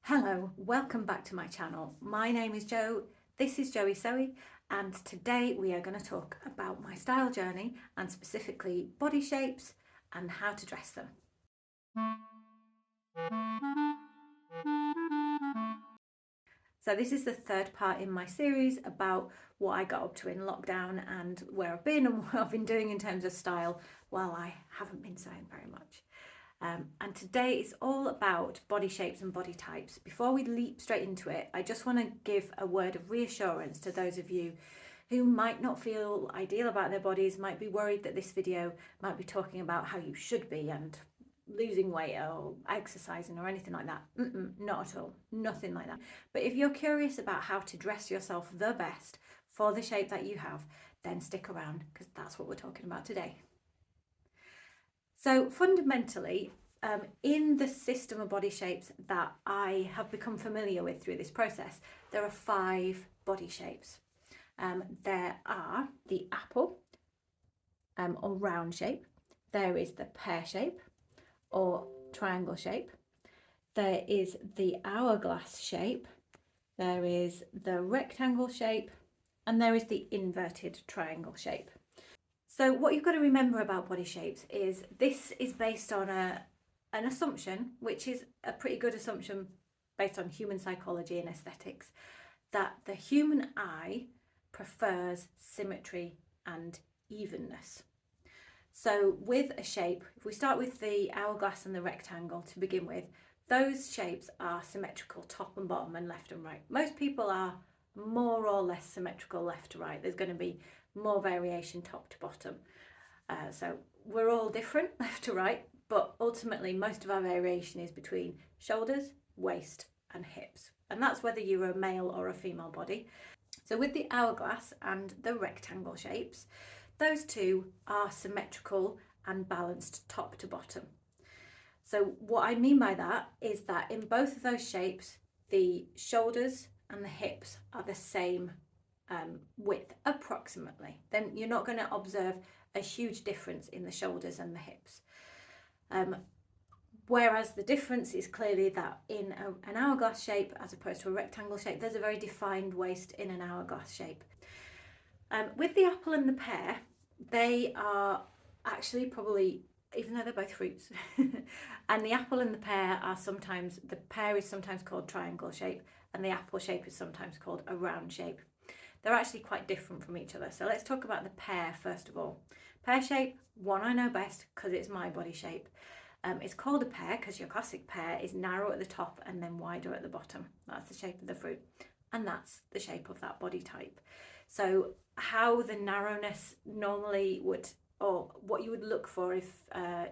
Hello, welcome back to my channel. My name is Jo, this is Joey Sewy, and today we are going to talk about my style journey and specifically body shapes and how to dress them. So this is the third part in my series about what I got up to in lockdown and where I've been and what I've been doing in terms of style while I haven't been sewing very much. And today it's all about body shapes and body types. Before we leap straight into it, I just want to give a word of reassurance to those of you who might not feel ideal about their bodies, might be worried that this video might be talking about how you should be and losing weight or exercising or anything like that. Not at all, nothing like that. But if you're curious about how to dress yourself the best for the shape that you have, then stick around because that's what we're talking about today. So fundamentally, in the system of body shapes that I have become familiar with through this process, there are 5 body shapes. There are the apple or round shape, there is the pear shape or triangle shape, there is the hourglass shape, there is the rectangle shape, and there is the inverted triangle shape. So what you've got to remember about body shapes is this is based on an assumption, which is a pretty good assumption based on human psychology and aesthetics, that the human eye prefers symmetry and evenness. So with a shape, if we start with the hourglass and the rectangle to begin with, those shapes are symmetrical top and bottom and left and right. Most people are more or less symmetrical left to right. There's going to be more variation top to bottom. So we're all different left to right, but ultimately most of our variation is between shoulders, waist and hips. And that's whether you're a male or a female body. So with the hourglass and the rectangle shapes, those two are symmetrical and balanced top to bottom. So what I mean by that is that in both of those shapes, the shoulders and the hips are the same width approximately. Then you're not going to observe a huge difference in the shoulders and the hips. Whereas the difference is clearly that in an hourglass shape as opposed to a rectangle shape, there's a very defined waist in an hourglass shape. With the apple and the pear, they are actually probably, even though they're both fruits, and the apple and the pear are sometimes, the pear is sometimes called triangle shape and the apple shape is sometimes called a round shape. They're actually quite different from each other. So let's talk about the pear first of all. Pear shape, one I know best because it's my body shape. It's called a pear because your classic pear is narrow at the top and then wider at the bottom. That's the shape of the fruit, and that's the shape of that body type. So how the narrowness normally would, or what you would look for if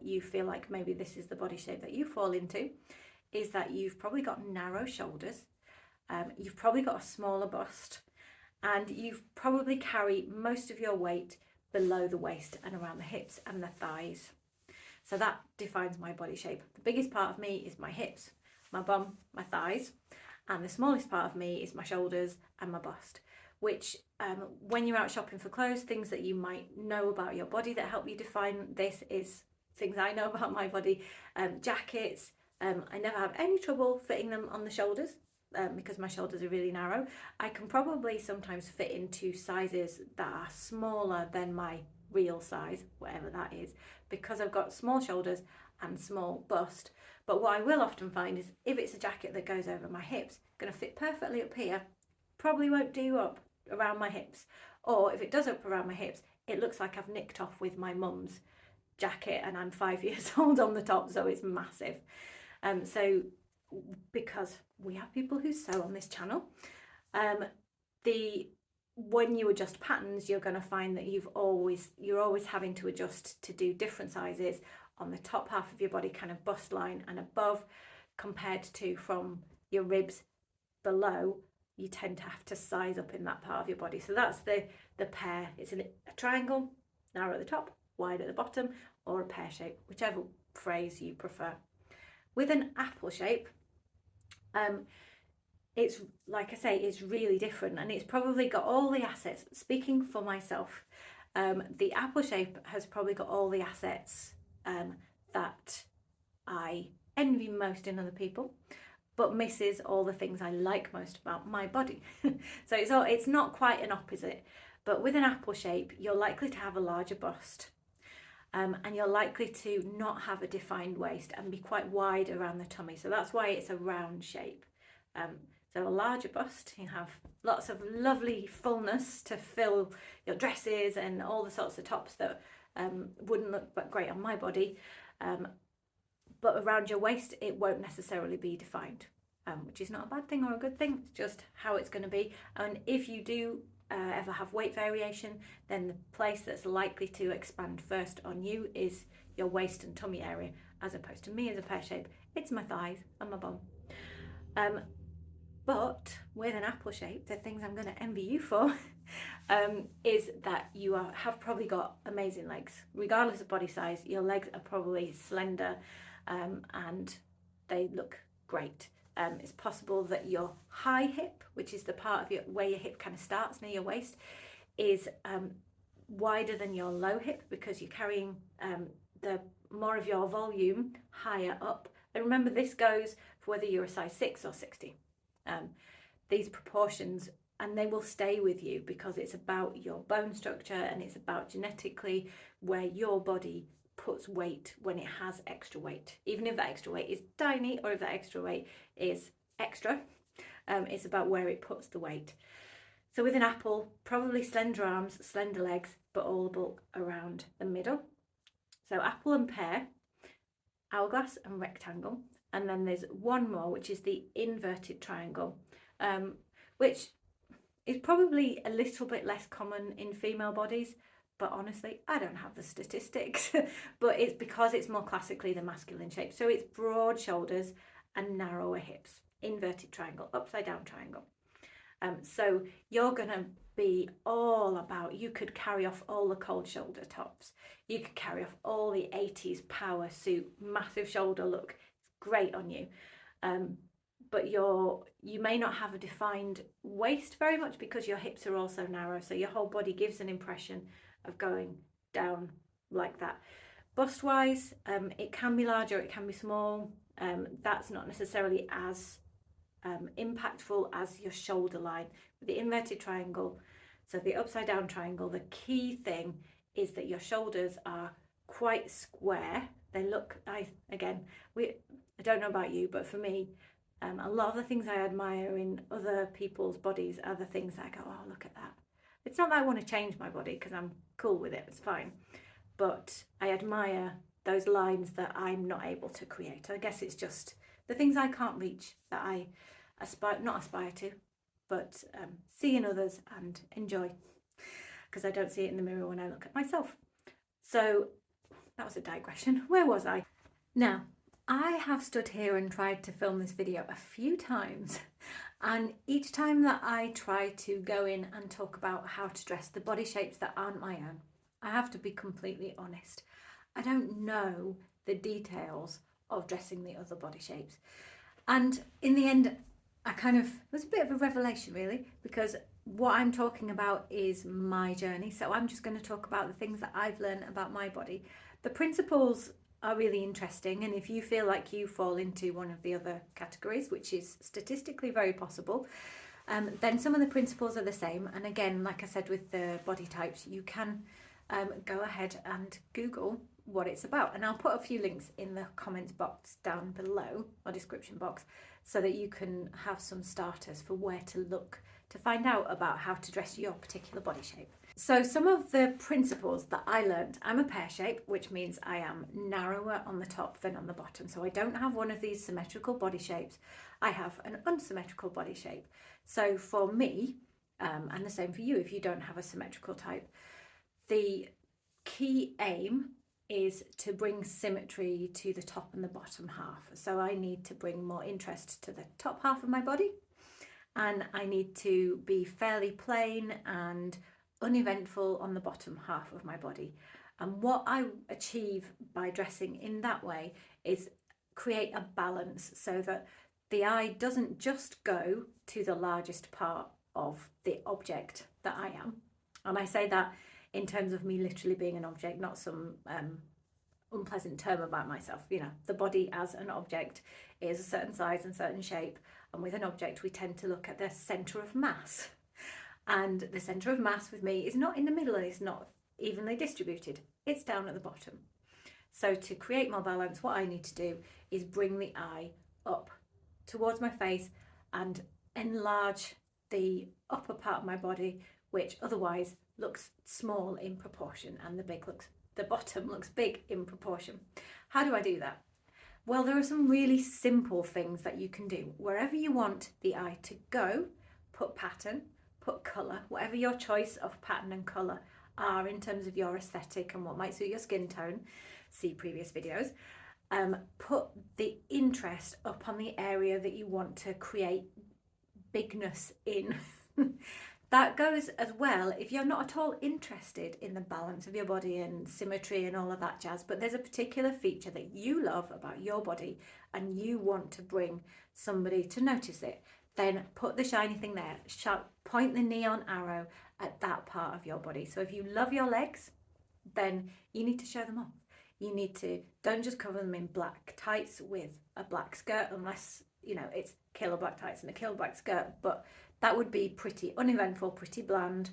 you feel like maybe this is the body shape that you fall into, is that you've probably got narrow shoulders, you've probably got a smaller bust, and you've probably carry most of your weight below the waist and around the hips and the thighs. So that defines my body shape. The biggest part of me is my hips, my bum, my thighs, and the smallest part of me is my shoulders and my bust, which when you're out shopping for clothes, things that you might know about your body that help you define this is things I know about my body. Jackets, I never have any trouble fitting them on the shoulders because my shoulders are really narrow. I can probably sometimes fit into sizes that are smaller than my real size, whatever that is, because I've got small shoulders and small bust. But what I will often find is if it's a jacket that goes over my hips, going to fit perfectly up here, probably won't do up around my hips. Or if it does up around my hips, it looks like I've nicked off with my mum's jacket and I'm 5 years old on the top, so it's massive. So because we have people who sew on this channel, when you adjust patterns, you're going to find that you're always having to adjust to do different sizes on the top half of your body, kind of bust line and above, compared to from your ribs below. You tend to have to size up in that part of your body. So that's the pear. It's a triangle, narrow at the top, wide at the bottom, or a pear shape, whichever phrase you prefer. With an apple shape, it's, like I say, it's really different, and it's probably got all the assets. Speaking for myself, the apple shape has probably got all the assets that I envy most in other people, but misses all the things I like most about my body. So it's not quite an opposite, but with an apple shape, you're likely to have a larger bust. And you're likely to not have a defined waist and be quite wide around the tummy. So that's why it's a round shape. So a larger bust, you have lots of lovely fullness to fill your dresses and all the sorts of tops that wouldn't look great on my body. But around your waist, it won't necessarily be defined, which is not a bad thing or a good thing. It's just how it's going to be. And if you do ever have weight variation, then the place that's likely to expand first on you is your waist and tummy area, as opposed to me as a pear shape. It's my thighs and my bum. But with an apple shape, the things I'm going to envy you for is that you have probably got amazing legs. Regardless of body size, your legs are probably slender and they look great. It's possible that your high hip, which is the part of where your hip kind of starts near your waist, is wider than your low hip because you're carrying the more of your volume higher up. And remember, this goes for whether you're a size 6 or 60. These proportions, and they will stay with you because it's about your bone structure and it's about genetically where your body puts weight when it has extra weight. Even if that extra weight is tiny or if that extra weight is extra, it's about where it puts the weight. So with an apple, probably slender arms, slender legs, but all the bulk around the middle. So apple and pear, hourglass and rectangle. And then there's one more, which is the inverted triangle, which is probably a little bit less common in female bodies, but honestly, I don't have the statistics, but it's because it's more classically the masculine shape. So it's broad shoulders and narrower hips, inverted triangle, upside down triangle. So you're gonna be all about, you could carry off all the cold shoulder tops. You could carry off all the 80s power suit, massive shoulder look. Great on you, but you may not have a defined waist very much because your hips are also narrow, so your whole body gives an impression of going down like that. Bust wise, it can be larger, it can be small. That's not necessarily as impactful as your shoulder line. With the inverted triangle, so the upside down triangle, the key thing is that your shoulders are quite square. They look, I don't know about you, but for me, a lot of the things I admire in other people's bodies are the things that I go, oh, look at that. It's not that I want to change my body because I'm cool with it, it's fine. But I admire those lines that I'm not able to create. I guess it's just the things I can't reach that I not aspire to, but see in others and enjoy, because I don't see it in the mirror when I look at myself. So that was a digression. Where was I? Now, I have stood here and tried to film this video a few times, and each time that I try to go in and talk about how to dress the body shapes that aren't my own, I have to be completely honest. I don't know the details of dressing the other body shapes. And in the end, it was a bit of a revelation really, because what I'm talking about is my journey. So I'm just going to talk about the things that I've learned about my body. The principles are really interesting, and if you feel like you fall into one of the other categories, which is statistically very possible, then some of the principles are the same. And again, like I said with the body types, you can go ahead and Google what it's about, and I'll put a few links in the comments box down below, or description box, so that you can have some starters for where to look to find out about how to dress your particular body shape. So some of the principles that I learned, I'm a pear shape, which means I am narrower on the top than on the bottom. So I don't have one of these symmetrical body shapes. I have an unsymmetrical body shape. So for me, and the same for you if you don't have a symmetrical type, the key aim is to bring symmetry to the top and the bottom half. So I need to bring more interest to the top half of my body, and I need to be fairly plain and uneventful on the bottom half of my body. And what I achieve by dressing in that way is create a balance so that the eye doesn't just go to the largest part of the object that I am. And I say that in terms of me literally being an object, not some unpleasant term about myself. You know, the body as an object is a certain size and certain shape, and with an object we tend to look at the centre of mass, and the centre of mass with me is not in the middle and it's not evenly distributed, it's down at the bottom. So to create more balance, what I need to do is bring the eye up towards my face and enlarge the upper part of my body, which otherwise looks small in proportion, and the bottom looks big in proportion. How do I do that? Well, there are some really simple things that you can do. Wherever you want the eye to go, put pattern, put colour, whatever your choice of pattern and colour are in terms of your aesthetic and what might suit your skin tone. See previous videos. Put the interest up on the area that you want to create bigness in. That goes as well if you're not at all interested in the balance of your body and symmetry and all of that jazz, but there's a particular feature that you love about your body and you want to bring somebody to notice it, then put the shiny thing there. Point the neon arrow at that part of your body. So if you love your legs, then you need to show them off. You need to, don't just cover them in black tights with a black skirt, unless, you know, it's killer black tights and a killer black skirt, but that would be pretty uneventful, pretty bland.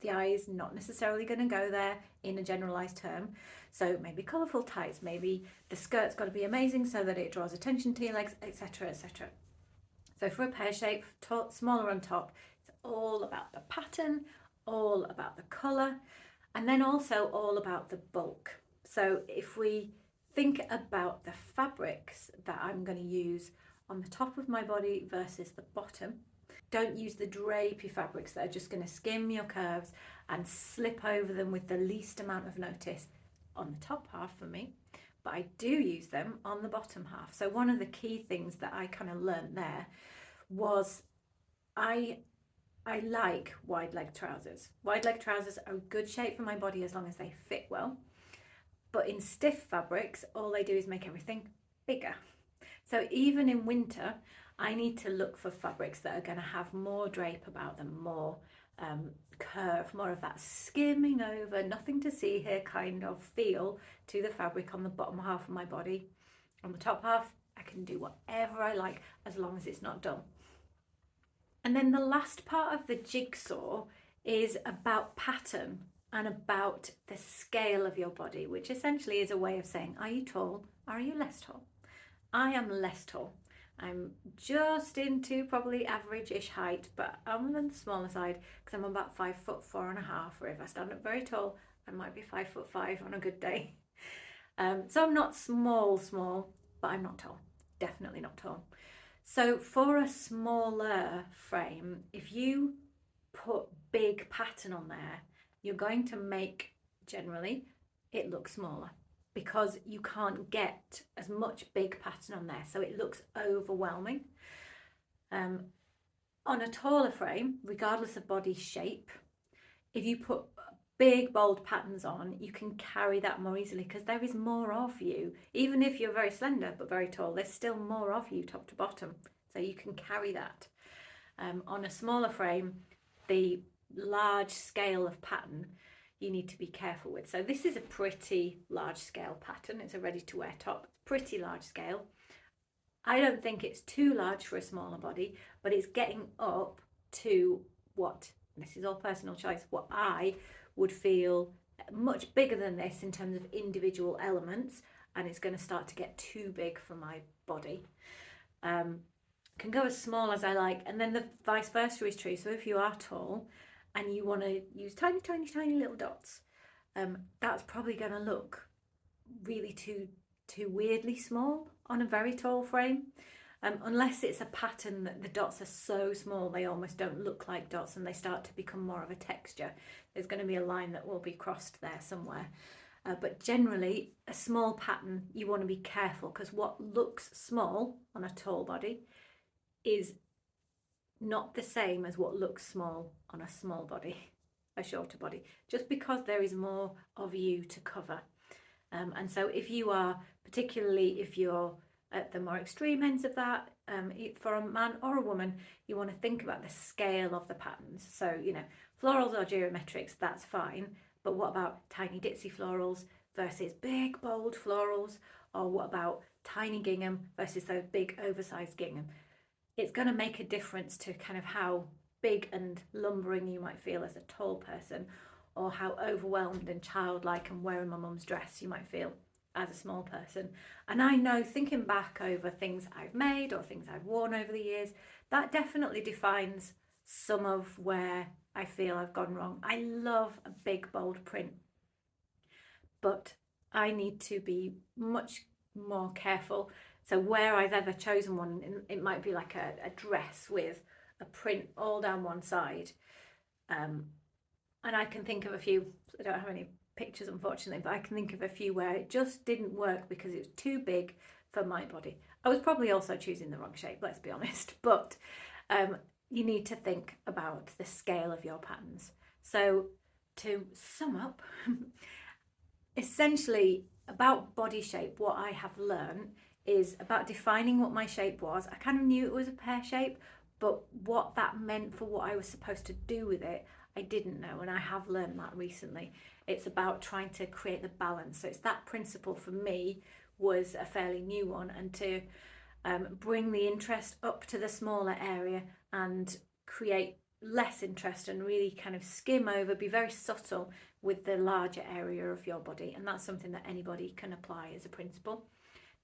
The eye is not necessarily going to go there in a generalized term. So maybe colourful tights, maybe the skirt's got to be amazing so that it draws attention to your legs, etc., etc. So for a pear shape, smaller on top, it's all about the pattern, all about the colour, and then also all about the bulk. So if we think about the fabrics that I'm going to use on the top of my body versus the bottom, don't use the drapey fabrics that are just going to skim your curves and slip over them with the least amount of notice on the top half for me, but I do use them on the bottom half. So one of the key things that I kind of learned there was I like wide leg trousers. Wide leg trousers are a good shape for my body as long as they fit well. But in stiff fabrics, all they do is make everything bigger. So even in winter, I need to look for fabrics that are going to have more drape about them, more curve, more of that skimming over, nothing to see here kind of feel to the fabric on the bottom half of my body. On the top half, I can do whatever I like as long as it's not dull. And then the last part of the jigsaw is about pattern and about the scale of your body, which essentially is a way of saying, are you tall? Are you less tall? I am less tall. I'm just into probably average-ish height, but I'm on the smaller side because I'm about 5'4.5", or if I stand up very tall, I might be 5'5" on a good day. So I'm not small, but I'm not tall. Definitely not tall. So for a smaller frame, if you put big pattern on there, you're going to make, generally, it look smaller because you can't get as much big pattern on there, so it looks overwhelming. On a taller frame, regardless of body shape, if you put big bold patterns on, you can carry that more easily because there is more of you. Even if you're very slender but very tall, there's still more of you top to bottom, so you can carry that. On a smaller frame, the large scale of pattern you need to be careful with. So this is a pretty large scale pattern. It's a ready to wear top, pretty large scale. I don't think it's too large for a smaller body, but it's getting up to what, this is all personal choice, what I would feel much bigger than this in terms of individual elements, and it's going to start to get too big for my body. Can go as small as I like, and then the vice versa is true. So if you are tall and you want to use tiny little dots, that's probably going to look really too weirdly small on a very tall frame, unless it's a pattern that the dots are so small they almost don't look like dots and they start to become more of a texture. There's going to be a line that will be crossed there somewhere. But generally, a small pattern, you want to be careful because what looks small on a tall body is not the same as what looks small on a small body, a shorter body, just because there is more of you to cover. And so if you are, particularly if you're at the more extreme ends of that, for a man or a woman, you want to think about the scale of the patterns. So, you know, florals or geometrics, that's fine. But what about tiny ditzy florals, versus big bold florals, or what about tiny gingham versus those big oversized gingham. It's going to make a difference to kind of how big and lumbering you might feel as a tall person, or how overwhelmed and childlike and wearing my mum's dress you might feel as a small person. And I know, thinking back over things I've made or things I've worn over the years, that definitely defines some of where I feel I've gone wrong. I love a big bold print, but I need to be much more careful. So where I've ever chosen one, it might be like a dress with a print all down one side, and I can think of a few. I don't have any pictures unfortunately, but I can think of a few where it just didn't work because it was too big for my body. I was probably also choosing the wrong shape, let's be honest, but you need to think about the scale of your patterns. So to sum up, essentially about body shape, what I have learned is about defining what my shape was. I kind of knew it was a pear shape, but what that meant for what I was supposed to do with it, I didn't know, and I have learned that recently. It's about trying to create the balance. So it's that principle for me was a fairly new one, and to bring the interest up to the smaller area and create less interest and really kind of skim over, be very subtle with the larger area of your body. And that's something that anybody can apply as a principle.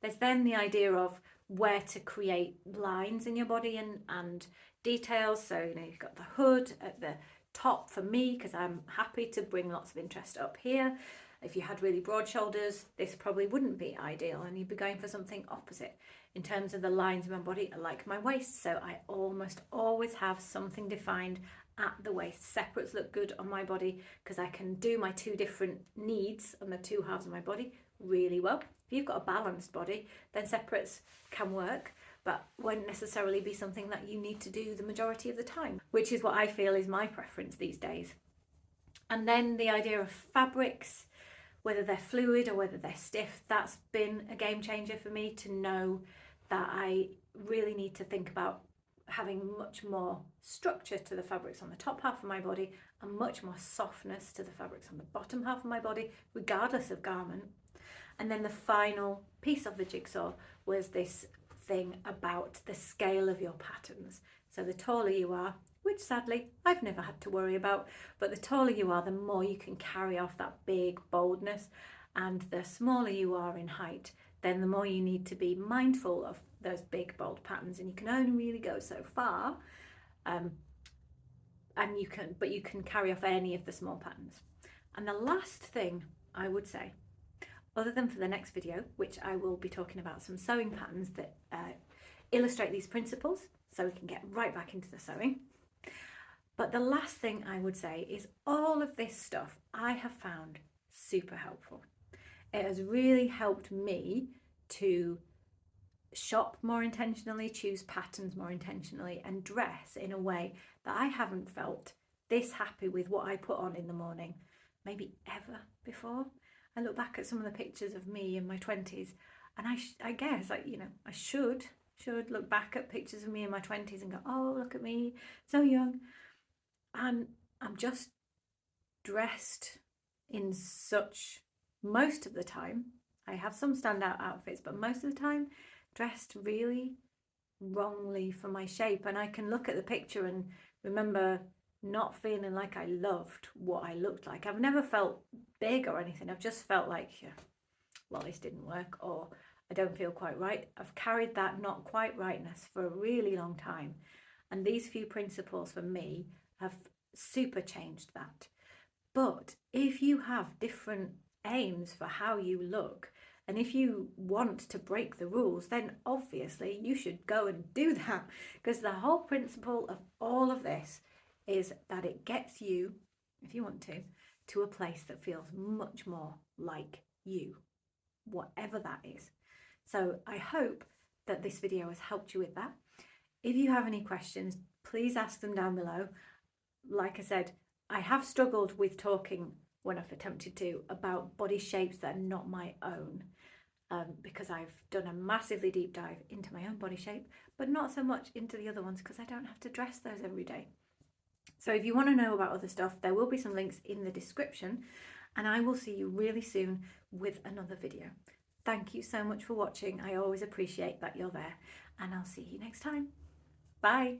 There's then the idea of where to create lines in your body and details. So, you know, you've got the hood at the top for me, because I'm happy to bring lots of interest up here. If you had really broad shoulders, this probably wouldn't be ideal, and you'd be going for something opposite. In terms of the lines of my body, I like my waist, so I almost always have something defined at the waist. Separates look good on my body because I can do my two different needs on the two halves of my body really well. If you've got a balanced body, then separates can work, but won't necessarily be something that you need to do the majority of the time, which is what I feel is my preference these days. And then the idea of fabrics, whether they're fluid or whether they're stiff, that's been a game changer for me, to know that I really need to think about having much more structure to the fabrics on the top half of my body and much more softness to the fabrics on the bottom half of my body, regardless of garment. And then the final piece of the jigsaw was this thing about the scale of your patterns. So the taller you are, which sadly I've never had to worry about, but the taller you are, the more you can carry off that big boldness, and the smaller you are in height, then the more you need to be mindful of those big bold patterns, and you can only really go so far, and you can carry off any of the small patterns. And the last thing I would say, other than for the next video, which I will be talking about some sewing patterns that illustrate these principles, so we can get right back into the sewing. But the last thing I would say is all of this stuff I have found super helpful. It has really helped me to shop more intentionally, choose patterns more intentionally, and dress in a way that I haven't felt this happy with what I put on in the morning, maybe ever before. I look back at some of the pictures of me in my 20s, and I guess, like, you know, I should look back at pictures of me in my 20s and go, oh, look at me, so young. And I'm just dressed in such, most of the time, I have some standout outfits, but most of the time dressed really wrongly for my shape. And I can look at the picture and remember not feeling like I loved what I looked like. I've never felt big or anything. I've just felt like, yeah, well, this didn't work, or I don't feel quite right. I've carried that not quite rightness for a really long time. And these few principles for me have super changed that. But if you have different aims for how you look, and if you want to break the rules, then obviously you should go and do that, because the whole principle of all of this is that it gets you, if you want to a place that feels much more like you, whatever that is. So I hope that this video has helped you with that. If you have any questions, please ask them down below. Like I said, I have struggled with talking, when I've attempted to, about body shapes that are not my own, because I've done a massively deep dive into my own body shape, but not so much into the other ones because I don't have to dress those every day. So if you want to know about other stuff, there will be some links in the description, and I will see you really soon with another video. Thank you so much for watching. I always appreciate that you're there, and I'll see you next time. Bye.